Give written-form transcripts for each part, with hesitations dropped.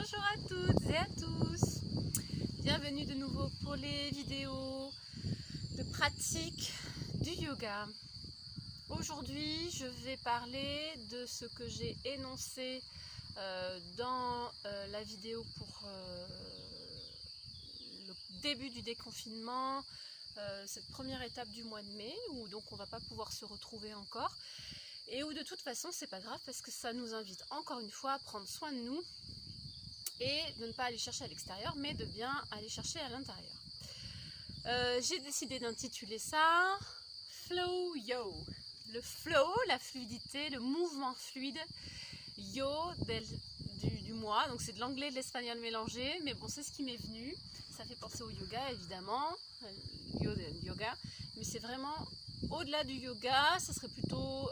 Bonjour à toutes et à tous. Bienvenue de nouveau pour les vidéos de pratique du yoga. Aujourd'hui, je vais parler de ce que j'ai énoncé dans la vidéo pour le début du déconfinement, cette première étape du mois de mai, où donc on ne va pas pouvoir se retrouver encore. Et où de toute façon c'est pas grave parce que ça nous invite encore une fois à prendre soin de nous et de ne pas aller chercher à l'extérieur mais de bien aller chercher à l'intérieur. J'ai décidé d'intituler ça Flow Yo. Le flow, la fluidité, le mouvement fluide, yo du mois, donc c'est de l'anglais et de l'espagnol mélangé, mais bon c'est ce qui m'est venu, ça fait penser au yoga évidemment, yoga, mais c'est vraiment au-delà du yoga, ça serait plutôt,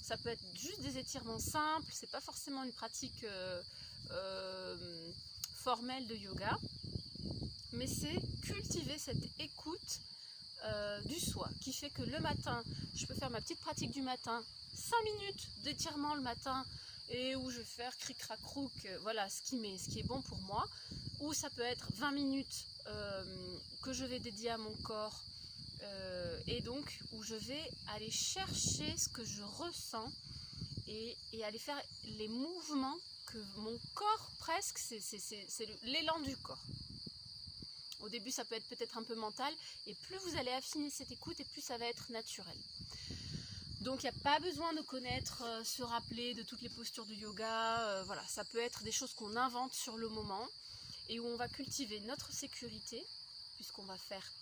ça peut être juste des étirements simples, c'est pas forcément une pratique formelle de yoga, mais c'est cultiver cette écoute du soi, qui fait que le matin, je peux faire ma petite pratique du matin, 5 minutes d'étirement le matin, et où je vais faire cric-crac-crouk, voilà ce qui est bon pour moi, ou ça peut être 20 minutes que je vais dédier à mon corps, et donc où je vais aller chercher ce que je ressens et aller faire les mouvements que mon corps presque, c'est l'élan du corps. Au début ça peut être peut-être un peu mental, et plus vous allez affiner cette écoute et plus ça va être naturel. Donc il n'y a pas besoin de connaître, se rappeler de toutes les postures de yoga, voilà, ça peut être des choses qu'on invente sur le moment et où on va cultiver notre sécurité, puisqu'on va faire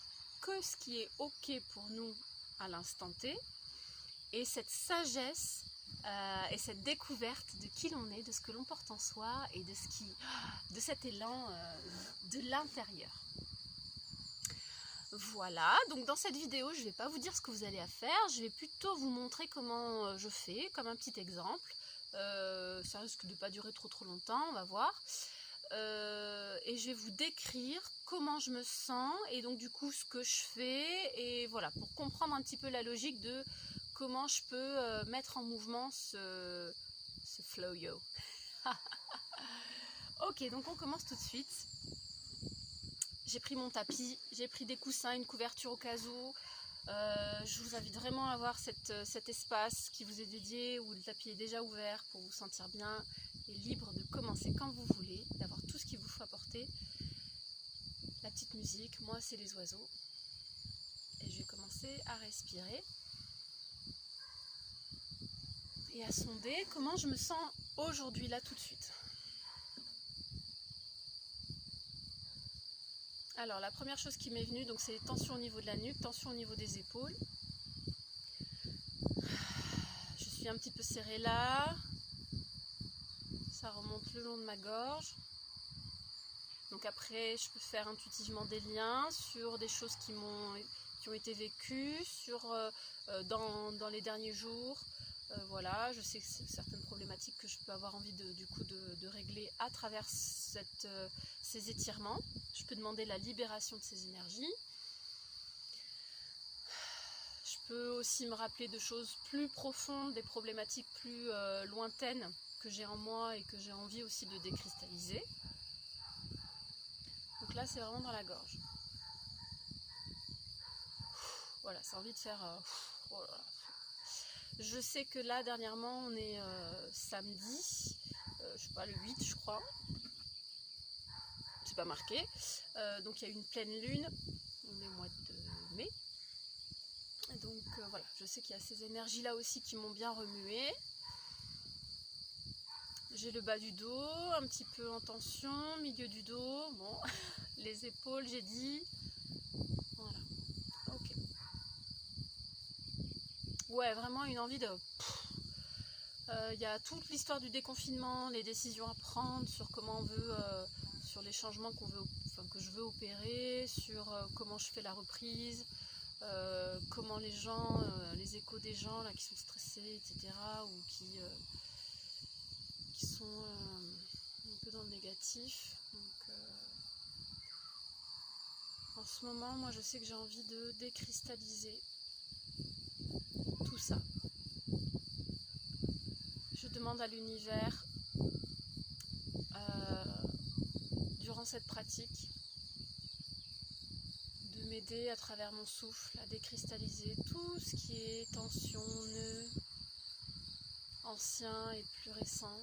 que ce qui est ok pour nous à l'instant T, et cette sagesse et cette découverte de qui l'on est, de ce que l'on porte en soi et de cet élan de l'intérieur. Voilà, donc dans cette vidéo, je ne vais pas vous dire ce que vous allez à faire, je vais plutôt vous montrer comment je fais, comme un petit exemple. Ça risque de ne pas durer trop longtemps, on va voir. Et je vais vous décrire comment je me sens et donc du coup ce que je fais, et voilà, pour comprendre un petit peu la logique de comment je peux mettre en mouvement ce flow yo. Ok, donc on commence tout de suite. J'ai pris mon tapis, j'ai pris des coussins, une couverture au cas où. Je vous invite vraiment à avoir cet espace qui vous est dédié, où le tapis est déjà ouvert pour vous sentir bien et libre de commencer quand vous voulez, d'avoir tout ce qu'il vous faut apporter. La petite musique, moi c'est les oiseaux. Et je vais commencer à respirer et à sonder comment je me sens aujourd'hui, là tout de suite. Alors la première chose qui m'est venue, donc c'est les tensions au niveau de la nuque, tensions au niveau des épaules. Je suis un petit peu serrée là, ça remonte le long de ma gorge. Donc après, je peux faire intuitivement des liens sur des choses qui ont été vécues, dans les derniers jours. Voilà, je sais que c'est certaines problématiques que je peux avoir envie de régler à travers ces étirements. Je peux demander la libération de ces énergies. Je peux aussi me rappeler de choses plus profondes, des problématiques plus lointaines que j'ai en moi et que j'ai envie aussi de décristalliser. Donc là, c'est vraiment dans la gorge. Voilà, c'est envie de faire... oh là là. Je sais que là, dernièrement, on est samedi, je sais pas, le 8, je crois. C'est pas marqué. Donc il y a une pleine lune. On est au mois de mai. Donc voilà, je sais qu'il y a ces énergies-là aussi qui m'ont bien remué. J'ai le bas du dos, un petit peu en tension, milieu du dos, bon, les épaules, j'ai dit. Voilà, ok. Ouais, vraiment une envie de... Il y a toute l'histoire du déconfinement, les décisions à prendre sur comment on veut, sur les changements que je veux opérer, sur comment je fais la reprise, comment les gens, les échos des gens là, qui sont stressés, etc., ou qui sont un peu dans le négatif. Donc, en ce moment, moi je sais que j'ai envie de décristalliser tout ça. Je demande à l'univers pratique de m'aider à travers mon souffle à décristalliser tout ce qui est tension, nœud, ancien et plus récent,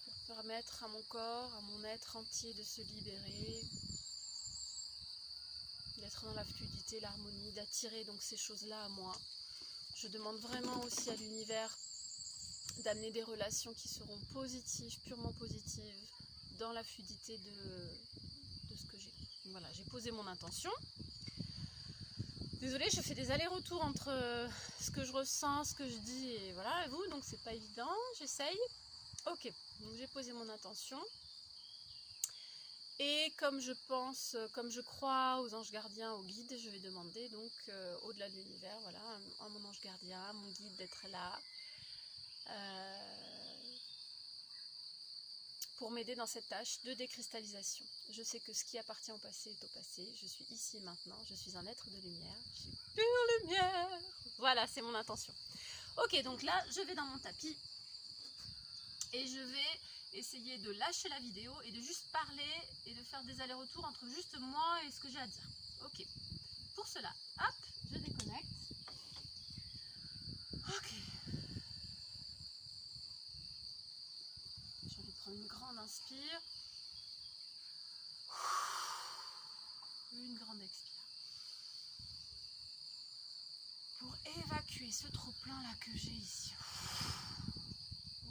pour permettre à mon corps, à mon être entier de se libérer, d'être dans la fluidité, l'harmonie, d'attirer donc ces choses-là à moi. Je demande vraiment aussi à l'univers d'amener des relations qui seront positives, purement positives, dans la fluidité de ce que j'ai. Voilà, j'ai posé mon intention. Désolée, je fais des allers-retours entre ce que je ressens, ce que je dis et voilà, et vous, donc c'est pas évident, j'essaye. Ok, donc j'ai posé mon intention. Et comme je pense, comme je crois aux anges gardiens, aux guides, je vais demander donc au-delà de l'univers, voilà, à mon ange gardien, à mon guide d'être là pour m'aider dans cette tâche de décristallisation. Je sais que ce qui appartient au passé est au passé, je suis ici maintenant, je suis un être de lumière, je suis pure lumière. Voilà, c'est mon intention. Ok, donc là, je vais dans mon tapis et je vais essayer de lâcher la vidéo et de juste parler et de faire des allers-retours entre juste moi et ce que j'ai à dire. Ok, pour cela, hop, je déconnecte. Ok. J'ai envie de prendre une grande inspire. Une grande expire. Pour évacuer ce trop-plein là que j'ai ici.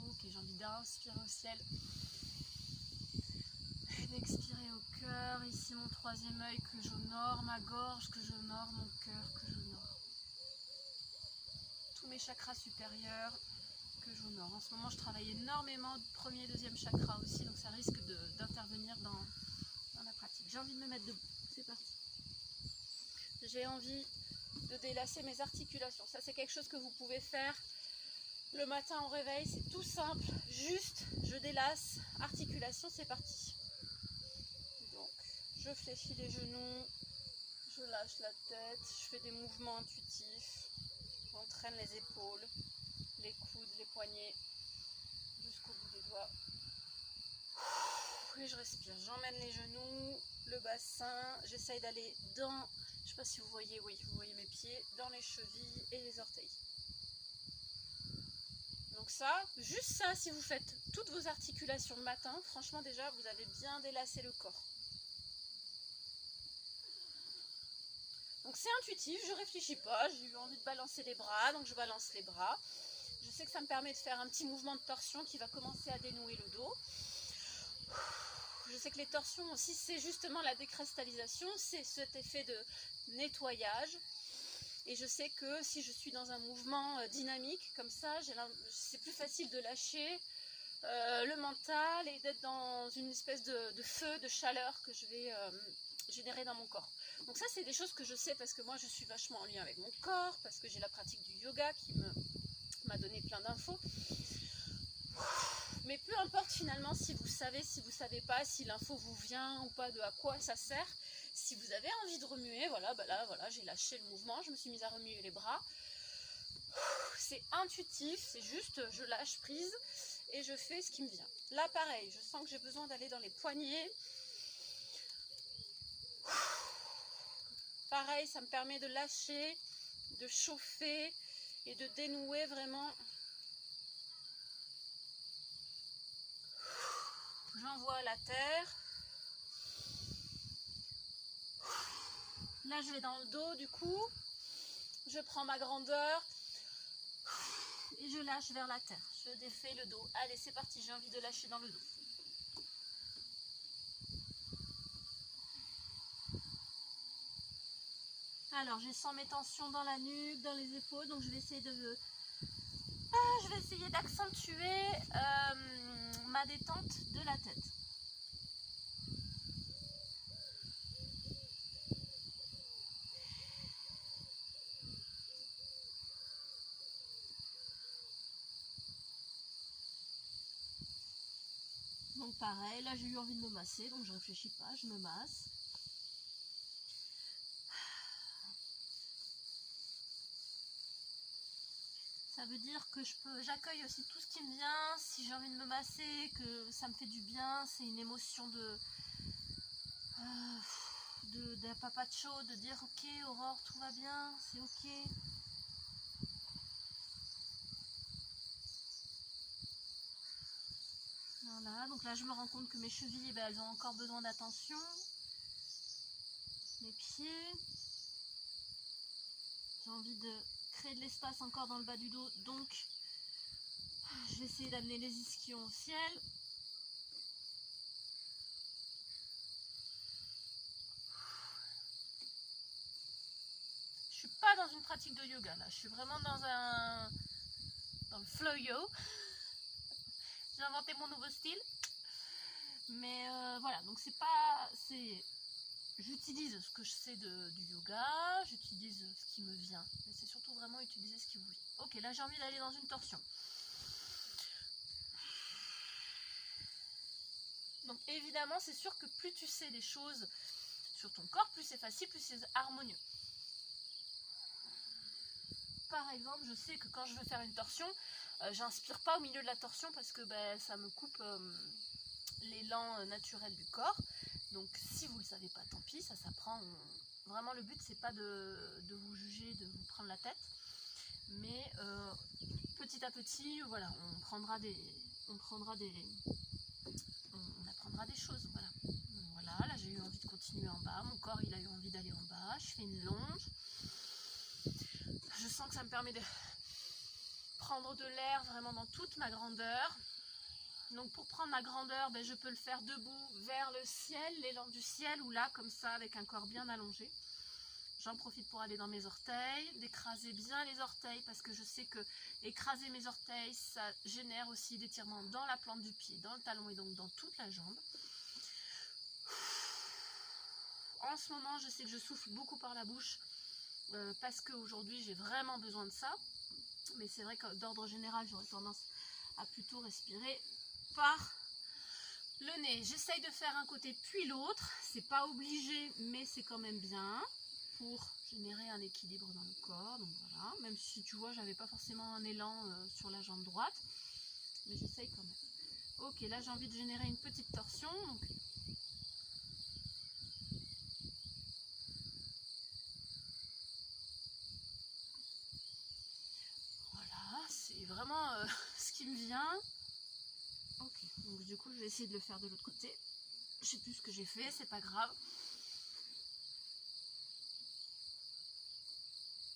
Ok, j'ai envie d'inspirer au ciel. Et d'expirer au cœur. Ici mon troisième œil que j'honore, ma gorge que j'honore, mon cœur que j'honore. Tous mes chakras supérieurs que j'honore. En ce moment je travaille énormément de premier et deuxième chakra aussi, donc ça risque d'intervenir dans la pratique. J'ai envie de me mettre debout. C'est parti. J'ai envie de délasser mes articulations. Ça c'est quelque chose que vous pouvez faire le matin au réveil, c'est tout simple, juste je délasse, articulation, c'est parti. Donc je fléchis les genoux, je lâche la tête, je fais des mouvements intuitifs, j'entraîne les épaules, les coudes, les poignets, jusqu'au bout des doigts. Et je respire, j'emmène les genoux, le bassin, j'essaye d'aller dans, je ne sais pas si vous voyez, oui, vous voyez mes pieds, dans les chevilles et les orteils. Donc ça, juste ça, si vous faites toutes vos articulations le matin, franchement déjà, vous avez bien délassé le corps. Donc c'est intuitif, je ne réfléchis pas, j'ai eu envie de balancer les bras, donc je balance les bras. Je sais que ça me permet de faire un petit mouvement de torsion qui va commencer à dénouer le dos. Je sais que les torsions aussi, c'est justement la décristallisation, c'est cet effet de nettoyage. Et je sais que si je suis dans un mouvement dynamique comme ça, c'est plus facile de lâcher le mental et d'être dans une espèce de feu, de chaleur que je vais générer dans mon corps. Donc ça, c'est des choses que je sais parce que moi, je suis vachement en lien avec mon corps, parce que j'ai la pratique du yoga qui m'a donné plein d'infos. Mais peu importe finalement si vous savez, si vous ne savez pas, si l'info vous vient ou pas, de à quoi ça sert. Si vous avez envie de remuer, voilà, bah là, voilà, j'ai lâché le mouvement, je me suis mise à remuer les bras. C'est intuitif, c'est juste, je lâche prise et je fais ce qui me vient. Là, pareil, je sens que j'ai besoin d'aller dans les poignets. Pareil, ça me permet de lâcher, de chauffer et de dénouer vraiment. J'envoie à la terre. Là, je vais dans le dos, du coup. Je prends ma grandeur et je lâche vers la terre. Je défais le dos. Allez, c'est parti, j'ai envie de lâcher dans le dos. Alors, je sens mes tensions dans la nuque, dans les épaules, donc je vais essayer d'accentuer ma détente de la tête. Donc pareil, là j'ai eu envie de me masser, donc je réfléchis pas, je me masse. Ça Ça veut dire que j'accueille aussi tout ce qui me vient. Si j'ai envie de me masser, que ça me fait du bien, c'est une émotion d'un papacho, de dire ok Aurore, tout va bien, c'est ok. Voilà, donc là je me rends compte que mes chevilles, elles ont encore besoin d'attention. Mes pieds. J'ai envie de créer de l'espace encore dans le bas du dos, donc je vais essayer d'amener les ischions au ciel. Je suis pas dans une pratique de yoga là, je suis vraiment dans le flow yo. J'ai inventé mon nouveau style. Mais voilà, donc j'utilise ce que je sais du yoga, j'utilise ce qui me vient, mais c'est surtout vraiment utiliser ce qui vous vient. Ok, là j'ai envie d'aller dans une torsion. Donc évidemment, c'est sûr que plus tu sais des choses sur ton corps, plus c'est facile, plus c'est harmonieux. Par exemple, je sais que quand je veux faire une torsion, j'inspire pas au milieu de la torsion parce que ça me coupe l'élan naturel du corps. Donc si vous ne le savez pas, tant pis, ça s'apprend. Vraiment le but c'est pas de vous juger, de vous prendre la tête, mais petit à petit, voilà, on apprendra des choses. Voilà, là j'ai eu envie de continuer en bas, mon corps il a eu envie d'aller en bas, je fais une longe. Je sens que ça me permet de prendre de l'air vraiment dans toute ma grandeur. Donc pour prendre ma grandeur, je peux le faire debout vers le ciel, l'élan du ciel, ou là comme ça avec un corps bien allongé. J'en profite pour aller dans mes orteils, d'écraser bien les orteils parce que je sais que écraser mes orteils, ça génère aussi d'étirements dans la plante du pied, dans le talon et donc dans toute la jambe. En ce moment, je sais que je souffle beaucoup par la bouche parce qu'aujourd'hui j'ai vraiment besoin de ça. Mais c'est vrai que d'ordre général, j'aurais tendance à plutôt respirer par le nez. J'essaye de faire un côté puis l'autre. C'est pas obligé, mais c'est quand même bien pour générer un équilibre dans le corps. Donc voilà, même si tu vois, j'avais pas forcément un élan sur la jambe droite, mais j'essaye quand même. Ok, là j'ai envie de générer une petite torsion. Donc voilà, c'est vraiment ce qui me vient. Ok, donc du coup je vais essayer de le faire de l'autre côté. Je sais plus ce que j'ai fait, c'est pas grave.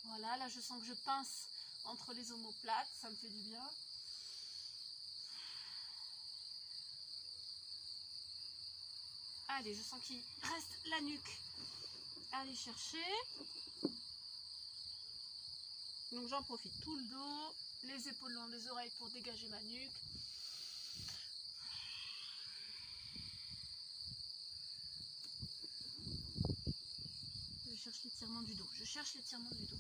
Voilà, là je sens que je pince entre les omoplates, ça me fait du bien. Allez, je sens qu'il reste la nuque à aller chercher. Donc j'en profite, tout le dos, les épaules long des oreilles pour dégager ma nuque. Je cherche l'étirement du dos,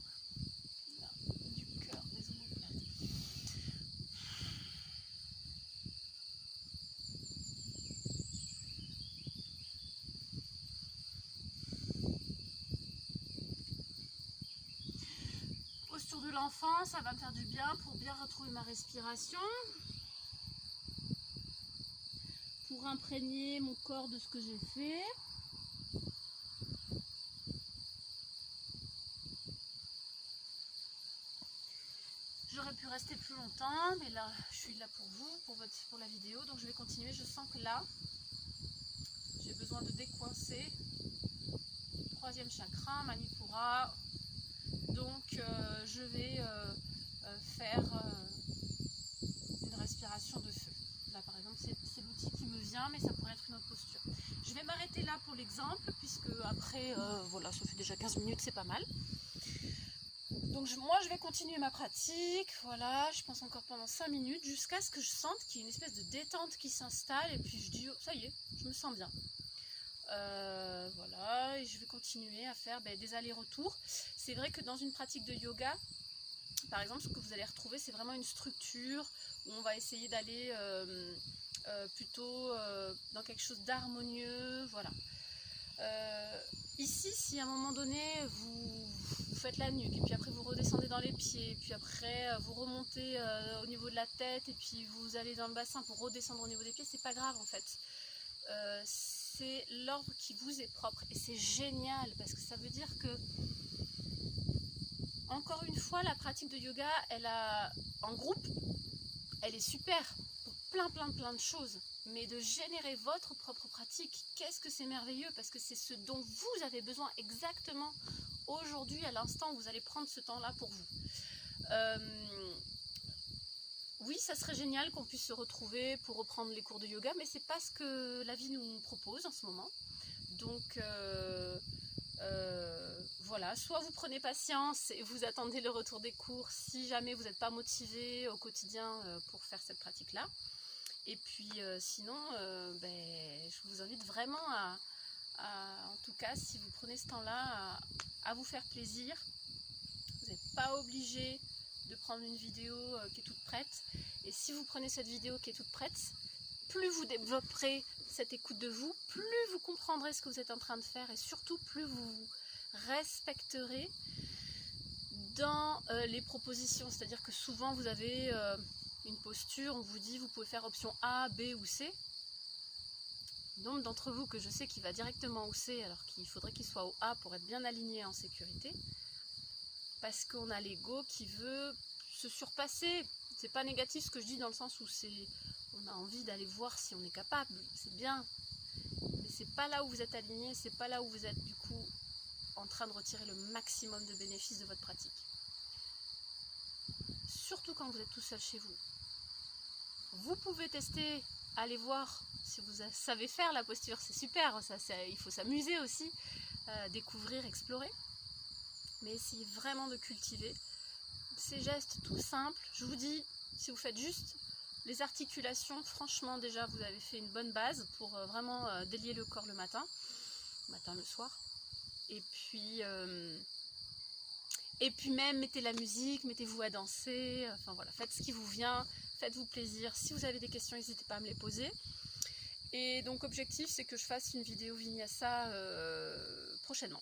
Là, du cœur, des omoplates. Posture de l'enfant, ça va me faire du bien pour bien retrouver ma respiration. Pour imprégner mon corps de ce que j'ai fait. J'aurais pu rester plus longtemps, mais là, je suis là pour vous, pour la vidéo, donc je vais continuer. Je sens que là, j'ai besoin de décoincer. Troisième chakra, Manipura. Donc, je vais faire une respiration de feu. Là, par exemple, c'est l'outil qui me vient, mais ça pourrait être une autre posture. Je vais m'arrêter là pour l'exemple, puisque après, voilà, ça fait déjà 15 minutes, c'est pas mal. Donc moi je vais continuer ma pratique, voilà, je pense encore pendant 5 minutes jusqu'à ce que je sente qu'il y ait une espèce de détente qui s'installe et puis je dis oh, ça y est, je me sens bien. Voilà, et je vais continuer à faire des allers-retours. C'est vrai que dans une pratique de yoga, par exemple, ce que vous allez retrouver, c'est vraiment une structure où on va essayer d'aller plutôt dans quelque chose d'harmonieux, voilà. Ici, si à un moment donné vous faites la nuque, et puis après vous redescendez dans les pieds, et puis après vous remontez au niveau de la tête, et puis vous allez dans le bassin pour redescendre au niveau des pieds, c'est pas grave en fait. C'est l'ordre qui vous est propre, et c'est génial, parce que ça veut dire que, encore une fois, la pratique de yoga, en groupe, elle est super pour plein de choses, mais de générer votre propre pratique, qu'est-ce que c'est merveilleux, parce que c'est ce dont vous avez besoin exactement aujourd'hui, à l'instant où vous allez prendre ce temps-là pour vous. Oui, ça serait génial qu'on puisse se retrouver pour reprendre les cours de yoga, mais c'est pas ce que la vie nous propose en ce moment. Donc voilà, soit vous prenez patience et vous attendez le retour des cours si jamais vous n'êtes pas motivé au quotidien pour faire cette pratique-là. Et puis sinon, je vous invite vraiment en tout cas, si vous prenez ce temps-là, à vous faire plaisir. Vous n'êtes pas obligé de prendre une vidéo qui est toute prête. Et si vous prenez cette vidéo qui est toute prête, plus vous développerez cette écoute de vous, plus vous comprendrez ce que vous êtes en train de faire, et surtout plus vous respecterez dans les propositions. C'est-à-dire que souvent vous avez une posture, on vous dit vous pouvez faire option A, B ou C. Nombre d'entre vous que je sais qui va directement au C alors qu'il faudrait qu'il soit au A pour être bien aligné en sécurité, parce qu'on a l'ego qui veut se surpasser. C'est pas négatif ce que je dis, dans le sens où on a envie d'aller voir si on est capable, c'est bien, mais c'est pas là où vous êtes aligné, c'est pas là où vous êtes du coup en train de retirer le maximum de bénéfices de votre pratique. Surtout quand vous êtes tout seul chez vous. Vous pouvez tester, aller voir si vous savez faire la posture, c'est super, il faut s'amuser aussi, découvrir, explorer, mais essayez vraiment de cultiver ces gestes tout simples. Je vous dis, si vous faites juste les articulations, franchement déjà vous avez fait une bonne base pour vraiment délier le corps le matin, le soir. Et puis même mettez la musique, mettez-vous à danser, enfin voilà, faites ce qui vous vient, faites-vous plaisir. Si vous avez des questions, n'hésitez pas à me les poser. Et donc objectif, c'est que je fasse une vidéo vinyasa prochainement.